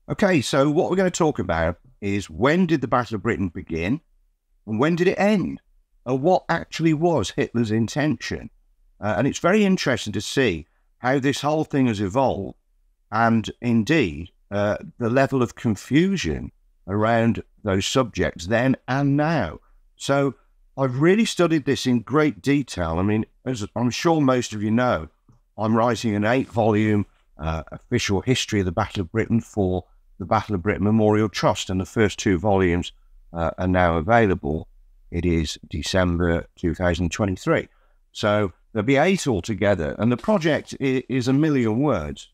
Okay, so what we're going to talk about is when did the Battle of Britain begin and when did it end? And what actually was Hitler's intention? And it's very interesting to see how this whole thing has evolved and indeed the level of confusion around those subjects then and now. So I've really studied this in great detail. I mean, as I'm sure most of you know, I'm writing an 8-volume official history of the Battle of Britain for the Battle of Britain Memorial Trust, and the first 2 volumes are now available. It is December 2023. So there'll be 8 altogether, and the project is 1 million words,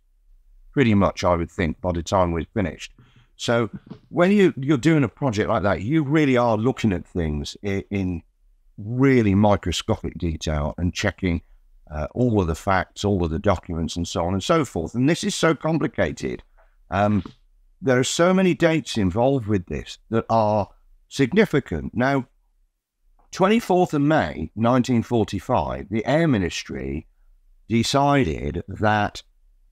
pretty much, I would think, by the time we're finished. So when you're doing a project like that, you really are looking at things in really microscopic detail and checking all of the facts, all of the documents, and so on and so forth. And this is so complicated. There are so many dates involved with this that are significant. Now, 24th of May, 1945, the Air Ministry decided that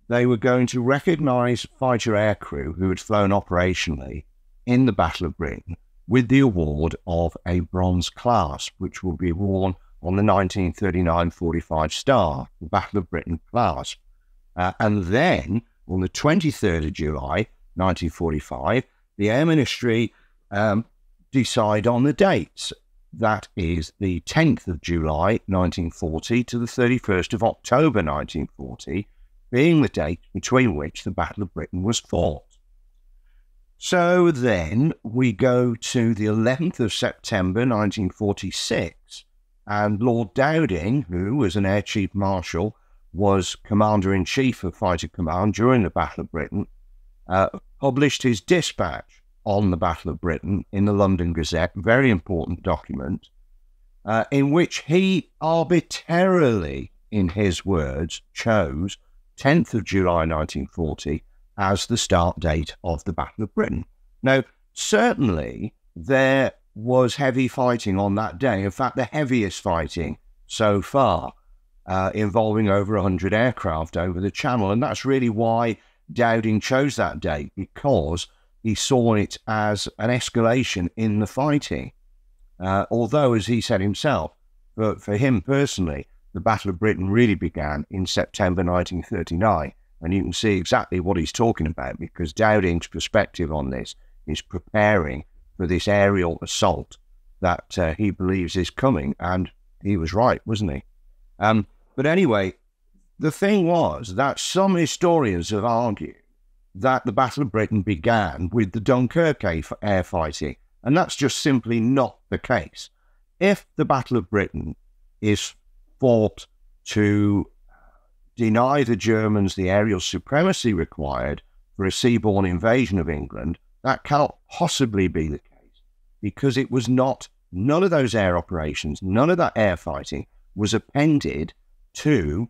they were going to recognise fighter aircrew who had flown operationally in the Battle of Britain with the award of a bronze clasp, which will be worn on the 1939-45 Star, the Battle of Britain clasp. And then, on the 23rd of July, 1945, the Air Ministry decide on the dates. That is the 10th of July 1940 to the 31st of October 1940, being the date between which the Battle of Britain was fought. So then we go to the 11th of September 1946, and Lord Dowding, who was an Air Chief Marshal, was Commander-in-Chief of Fighter Command during the Battle of Britain, published his dispatch on the Battle of Britain in the London Gazette, very important document, in which he arbitrarily, in his words, chose 10th of July 1940 as the start date of the Battle of Britain. Now, certainly there was heavy fighting on that day. In fact, the heaviest fighting so far, involving over 100 aircraft over the Channel. And that's really why Dowding chose that date, because he saw it as an escalation in the fighting. Although, as he said himself, for him personally, the Battle of Britain really began in September 1939. And you can see exactly what he's talking about, because Dowding's perspective on this is preparing for this aerial assault that he believes is coming. And he was right, wasn't he? But anyway, the thing was that some historians have argued that the Battle of Britain began with the Dunkirk air fighting, and that's just simply not the case. If the Battle of Britain is fought to deny the Germans the aerial supremacy required for a seaborne invasion of England, that cannot possibly be the case, because it was not, none of those air operations, none of that air fighting was appended to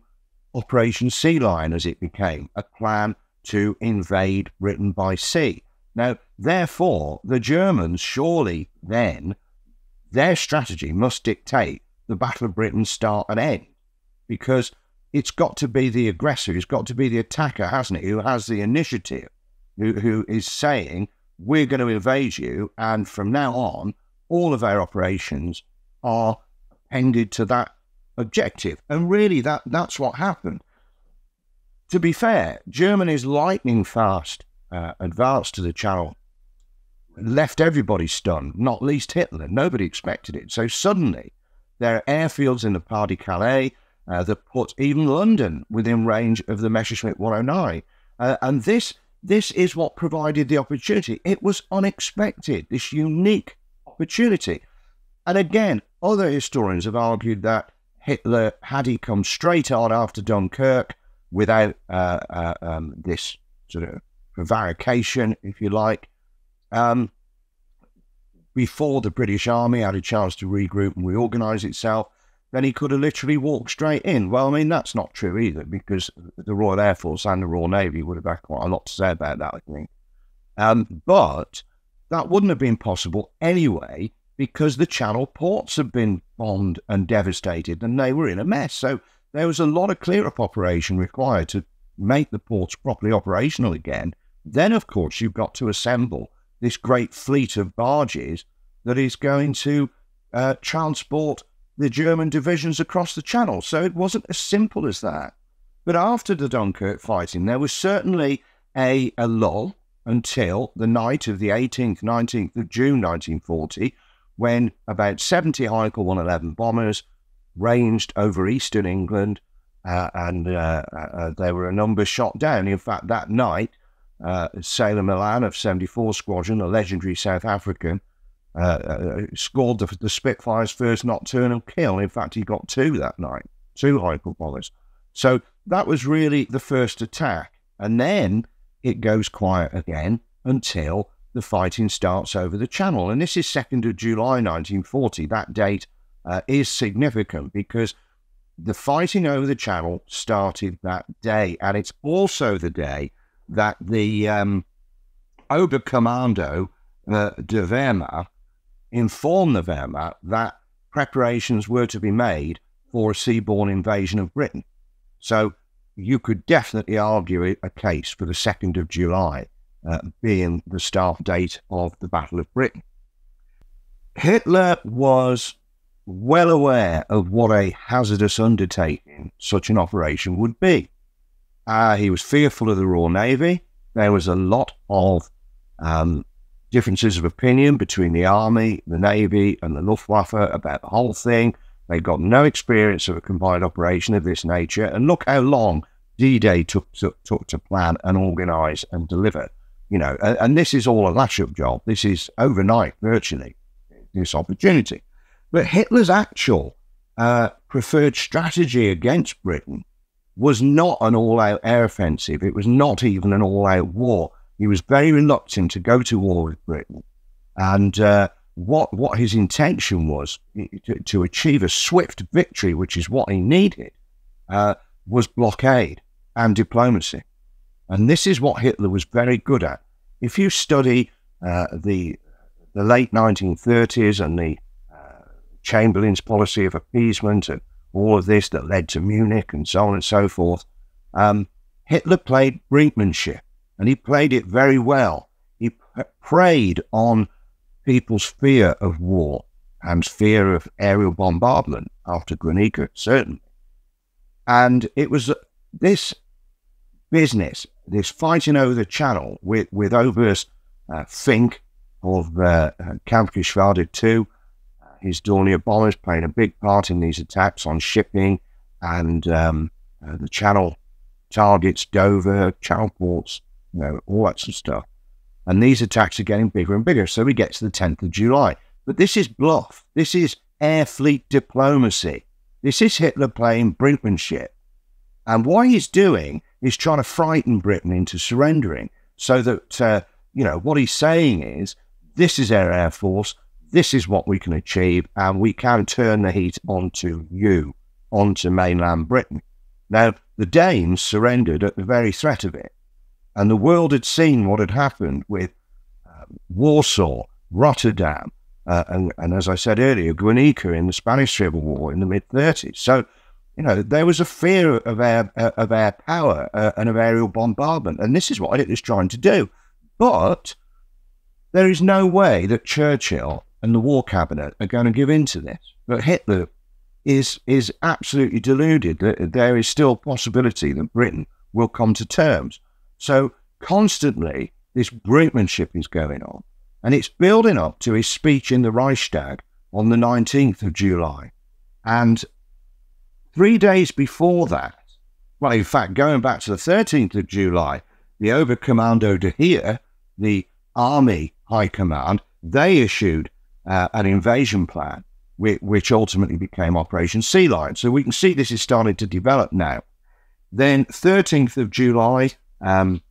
Operation Sea Lion, as it became, a plan to invade Britain by sea. Now, therefore, the Germans surely then, their strategy must dictate the Battle of Britain start and end, because it's got to be the aggressor, it's got to be the attacker, hasn't it, who has the initiative, who is saying, we're going to invade you, and from now on, all of our operations are appended to that objective. And really, that's what happened. To be fair, Germany's lightning fast advance to the Channel left everybody stunned, not least Hitler. Nobody expected it. So suddenly, there are airfields in the Pas-de-Calais that put even London within range of the Messerschmitt 109. And this is what provided the opportunity. It was unexpected, this unique opportunity. And again, other historians have argued that Hitler, had he come straight on after Dunkirk without this sort of prevarication, if you like, before the British Army had a chance to regroup and reorganise itself, then he could have literally walked straight in. Well, I mean, that's not true either, because the Royal Air Force and the Royal Navy would have had quite a lot to say about that, I think. But that wouldn't have been possible anyway, because the Channel ports had been bombed and devastated, and they were in a mess. So there was a lot of clear-up operation required to make the ports properly operational again Then, of course, you've got to assemble this great fleet of barges that is going to transport the German divisions across the Channel. So it wasn't as simple as that. But after the Dunkirk fighting, there was certainly a lull until the night of the 18th, 19th of June 1940, when about 70 Heinkel 111 bombers ranged over eastern England, and there were a number shot down. In fact, that night, Sailor Milan of 74 Squadron, a legendary South African, scored the Spitfire's first nocturnal kill. In fact, he got 2 that night, 2 Heinkel bombers. So that was really the first attack. And then it goes quiet again until the fighting starts over the Channel. And this is 2nd of July 1940. That date is significant because the fighting over the Channel started that day. And it's also the day that the Oberkommando de Wehrmacht informed the Wehrmacht that preparations were to be made for a seaborne invasion of Britain. So you could definitely argue a case for the 2nd of July being the start date of the Battle of Britain. Hitler was well aware of what a hazardous undertaking such an operation would be. He was fearful of the Royal Navy. There was a lot of differences of opinion between the Army, the Navy, and the Luftwaffe about the whole thing. They got no experience of a combined operation of this nature, and look how long D-Day took to plan and organise and deliver. You know, and this is all a lash-up job. This is overnight, virtually, this opportunity. But Hitler's actual preferred strategy against Britain was not an all-out air offensive. It was not even an all-out war. He was very reluctant to go to war with Britain. And what his intention was to achieve a swift victory, which is what he needed, was blockade and diplomacy. And this is what Hitler was very good at. If you study the late 1930s and the Chamberlain's policy of appeasement and all of this that led to Munich and so on and so forth, Hitler played brinkmanship, and he played it very well. He preyed on people's fear of war and fear of aerial bombardment after Guernica, certainly. And it was this business, this fighting over the Channel with Oberst Fink of Kampfgeschwader 2, his Dornier bombers playing a big part in these attacks on shipping and the Channel targets, Dover, Channel ports, you know, all that sort of stuff. And these attacks are getting bigger and bigger. So we get to the 10th of July. But this is bluff. This is air fleet diplomacy. This is Hitler playing brinkmanship. And what he's doing is trying to frighten Britain into surrendering so that, you know, what he's saying is, this is our air force, this is what we can achieve, and we can turn the heat onto you, onto mainland Britain. Now, the Danes surrendered at the very threat of it. And the world had seen what had happened with Warsaw, Rotterdam, and as I said earlier, Guernica in the Spanish Civil War in the mid-30s. So, you know, there was a fear of air power and of aerial bombardment. And this is what Hitler's trying to do. But there is no way that Churchill and the War Cabinet are going to give in to this. But Hitler is absolutely deluded that there is still possibility that Britain will come to terms. So constantly, this brinkmanship is going on, and it's building up to his speech in the Reichstag on the 19th of July. And 3 days before that, well, in fact, going back to the 13th of July, the Oberkommando de Heer, the Army High Command, they issued an invasion plan, which ultimately became Operation Sea Lion. So we can see this is starting to develop now. Then 13th of July, that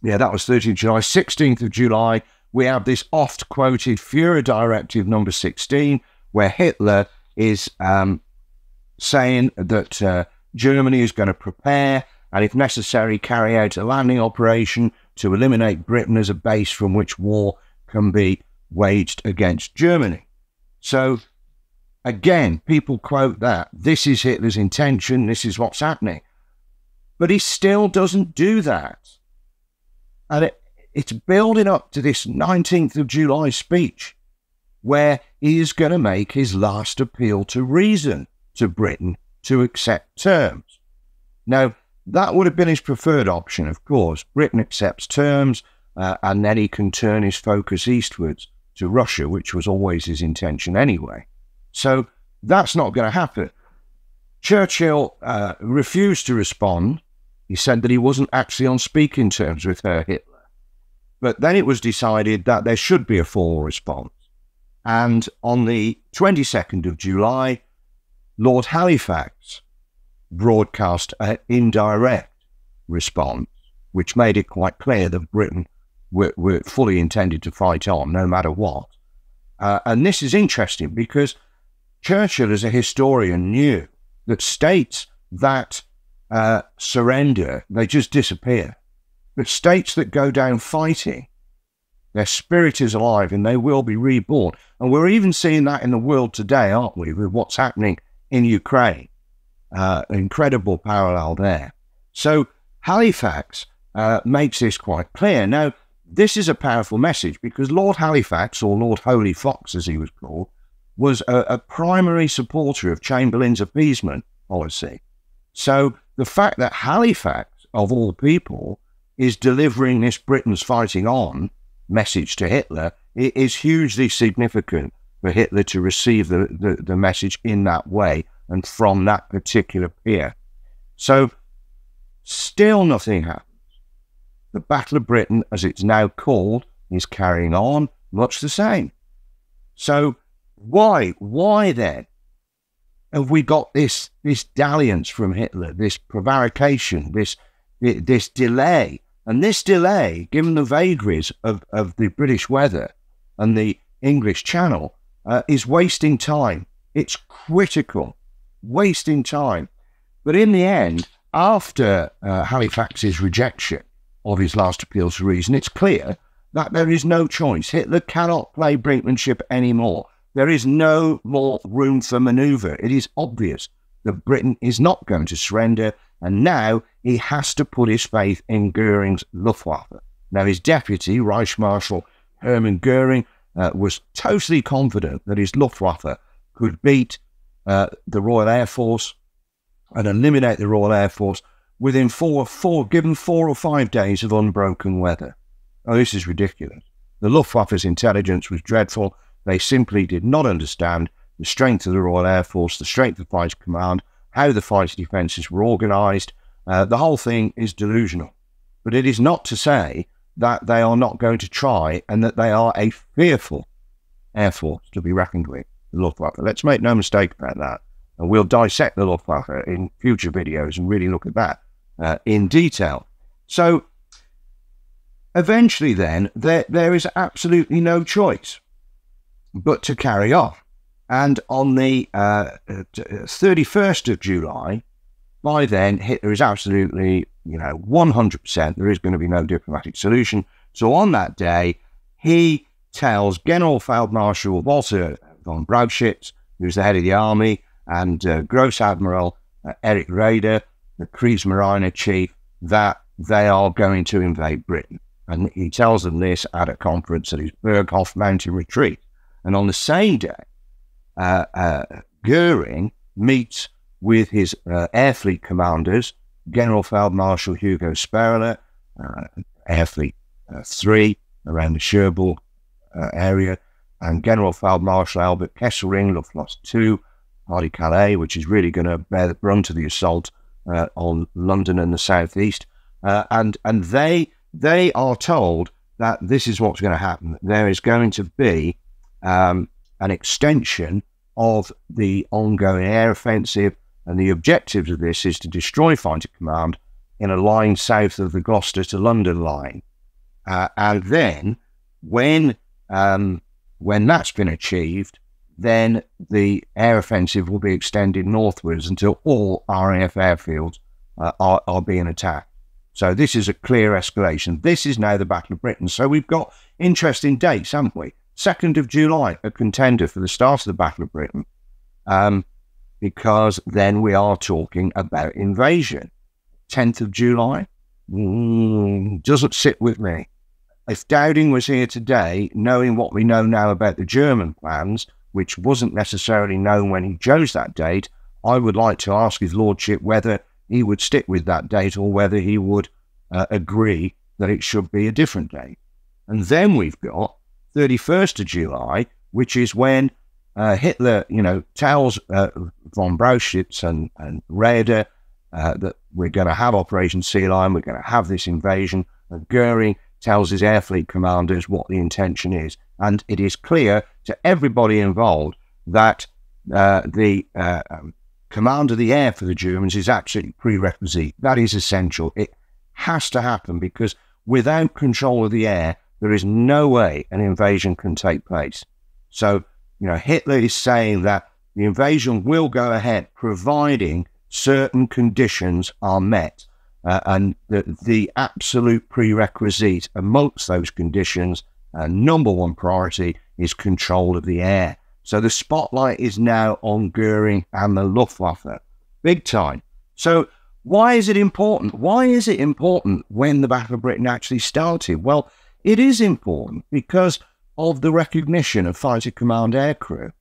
was 13th of July. 16th of July, we have this oft-quoted Führer Directive number 16, where Hitler is saying that Germany is going to prepare and, if necessary, carry out a landing operation to eliminate Britain as a base from which war can be waged against Germany. So, again, people quote that. This is Hitler's intention. This is what's happening. But he still doesn't do that. And it's building up to this 19th of July speech where he is going to make his last appeal to reason to Britain to accept terms. Now, that would have been his preferred option, of course. Britain accepts terms, and then he can turn his focus eastwards to Russia, which was always his intention anyway. So that's not going to happen. Churchill refused to respond. He said that he wasn't actually on speaking terms with Hitler. But then it was decided that there should be a formal response. And on the 22nd of July, Lord Halifax broadcast an indirect response, which made it quite clear that Britain were fully intended to fight on, no matter what. And this is interesting because Churchill, as a historian, knew that states that surrender, they just disappear. But states that go down fighting, their spirit is alive and they will be reborn. And we're even seeing that in the world today, aren't we, with what's happening in Ukraine. Incredible parallel there. So Halifax makes this quite clear. Now, this is a powerful message because Lord Halifax, or Lord Holy Fox as he was called, was a primary supporter of Chamberlain's appeasement policy. So the fact that Halifax, of all people, is delivering this Britain's fighting on message to Hitler is hugely significant for Hitler to receive the message in that way and from that particular peer. So still nothing happens. The Battle of Britain, as it's now called, is carrying on much the same. So why then have we got this dalliance from Hitler, this prevarication, this delay? And this delay, given the vagaries of the British weather and the English Channel, is wasting time. It's critical, wasting time. But in the end, after Halifax's rejection of his last appeal to reason, it's clear that there is no choice. Hitler cannot play brinkmanship anymore. There is no more room for manoeuvre. It is obvious that Britain is not going to surrender, and now he has to put his faith in Goering's Luftwaffe. Now, his deputy, Reich Marshal Hermann Goering, was totally confident that his Luftwaffe could beat the Royal Air Force and eliminate the Royal Air Force within given 4 or 5 days of unbroken weather. Oh, this is ridiculous. The Luftwaffe's intelligence was dreadful. They simply did not understand the strength of the Royal Air Force, the strength of Fighter Command, how the fighter defences were organised. The whole thing is delusional. But it is not to say that they are not going to try and that they are a fearful Air Force to be reckoned with, the Luftwaffe. Let's make no mistake about that. And we'll dissect the Luftwaffe in future videos and really look at that in detail. So eventually then, there is absolutely no choice but to carry on. And on the 31st of July, by then, Hitler is absolutely, 100%, there is going to be no diplomatic solution. So on that day, he tells Generalfeldmarschall Walter von Brauchitsch, who's the head of the army, and Gross Admiral Erich Raeder, the Kriegsmarine chief, that they are going to invade Britain. And he tells them this at a conference at his Berghof mountain retreat. And on the same day, Goering meets with his air fleet commanders, Generalfeldmarschall Hugo Sperler, Air Fleet 3 around the Cherbourg area, and Generalfeldmarschall Albert Kesselring, Luftwaffe 2, Pas-de-Calais, which is really going to bear the brunt of the assault on London and the southeast. And they are told that this is what's going to happen. There is going to be an extension of the ongoing air offensive, and the objectives of this is to destroy Fighter Command in a line south of the Gloucester to London line. And then, when that's been achieved, then the air offensive will be extended northwards until all RAF airfields are being attacked. So this is a clear escalation. This is now the Battle of Britain. So we've got interesting dates, haven't we? 2nd of July, a contender for the start of the Battle of Britain, because then we are talking about invasion. 10th of July doesn't sit with me. if Dowding was here today, knowing what we know now about the German plans, which wasn't necessarily known when he chose that date, I would like to ask his lordship whether he would stick with that date or whether he would agree that it should be a different date. And then we've got 31st of July, which is when Hitler, tells von Brauchitsch and Raeder that we're going to have Operation Sea Lion, we're going to have this invasion, and Goering tells his air fleet commanders what the intention is. And it is clear to everybody involved that the command of the air for the Germans is absolutely prerequisite. That is essential. It has to happen, because without control of the air, there is no way an invasion can take place. So, Hitler is saying that the invasion will go ahead, providing certain conditions are met. And the absolute prerequisite amongst those conditions, number one priority, is control of the air. So the spotlight is now on Goering and the Luftwaffe, big time. So why is it important? Why is it important when the Battle of Britain actually started? Well, it is important because of the recognition of Fighter Command aircrew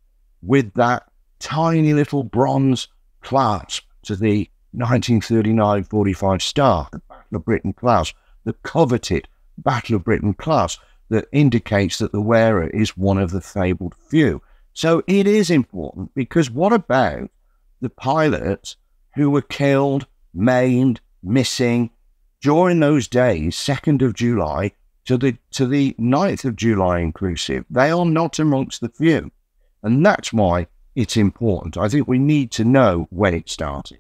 with that tiny little bronze clasp to the 1939-45 star, the Battle of Britain class, the coveted Battle of Britain class that indicates that the wearer is one of the fabled few. So it is important, because what about the pilots who were killed, maimed, missing during those days, 2nd of July to the 9th of July inclusive? They are not amongst the few. And that's why it's important. I think we need to know when it started.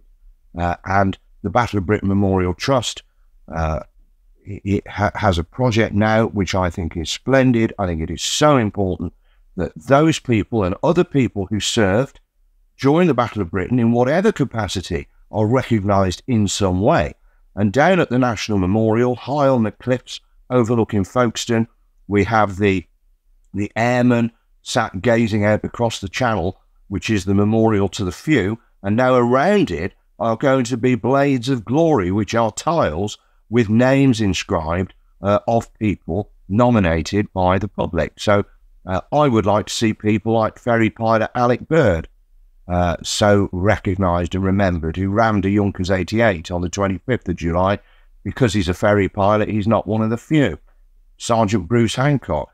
And the Battle of Britain Memorial Trust has a project now which I think is splendid. I think it is so important that those people and other people who served during the Battle of Britain in whatever capacity are recognised in some way. And down at the National Memorial, high on the cliffs overlooking Folkestone, we have the airmen sat gazing out across the channel, which is the memorial to the few, and now around it are going to be blades of glory, which are tiles with names inscribed of people nominated by the public. So I would like to see people like ferry pilot Alec Bird so recognised and remembered, who rammed a Junkers 88 on the 25th of July. Because he's a ferry pilot, he's not one of the few. Sergeant Bruce Hancock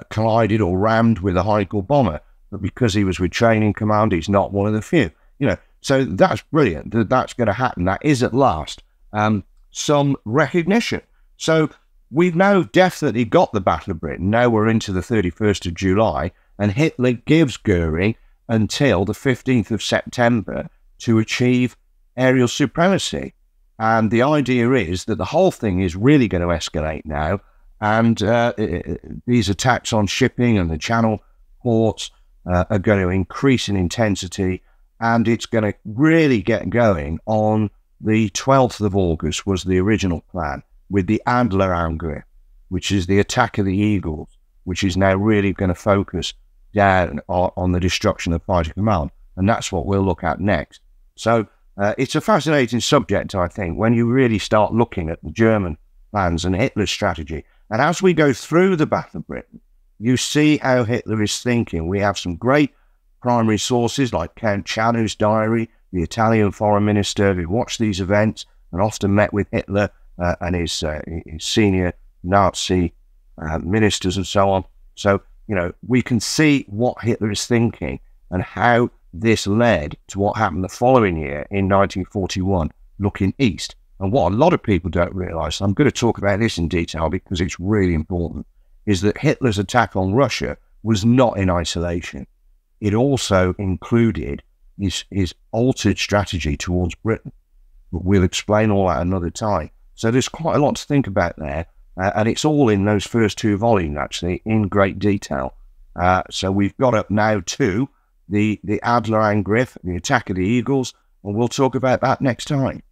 collided or rammed with a Heinkel bomber, but because he was with training command, he's not one of the few. So that's brilliant. That's going to happen. That is at last some recognition. So we've now definitely got the Battle of Britain. Now we're into the 31st of July, and Hitler gives Goering until the 15th of September to achieve aerial supremacy. And the idea is that the whole thing is really going to escalate now, and these attacks on shipping and the Channel ports are going to increase in intensity, and it's going to really get going on the 12th of August was the original plan, with the Adlerangriff, which is the attack of the Eagles, which is now really going to focus down on the destruction of Fighter Command. And that's what we'll look at next. So it's a fascinating subject, I think, when you really start looking at the German plans and Hitler's strategy. And as we go through the Battle of Britain, you see how Hitler is thinking. We have some great primary sources like Count Cianu's diary, the Italian foreign minister who watched these events and often met with Hitler and his senior Nazi ministers and so on. So, we can see what Hitler is thinking and how this led to what happened the following year in 1941, looking east. And what a lot of people don't realise, I'm going to talk about this in detail because it's really important, is that Hitler's attack on Russia was not in isolation. It also included his altered strategy towards Britain. But we'll explain all that another time. So there's quite a lot to think about there. And it's all in those first two volumes, actually, in great detail. So we've got up now to the Adlerangriff, the attack of the Eagles, and we'll talk about that next time.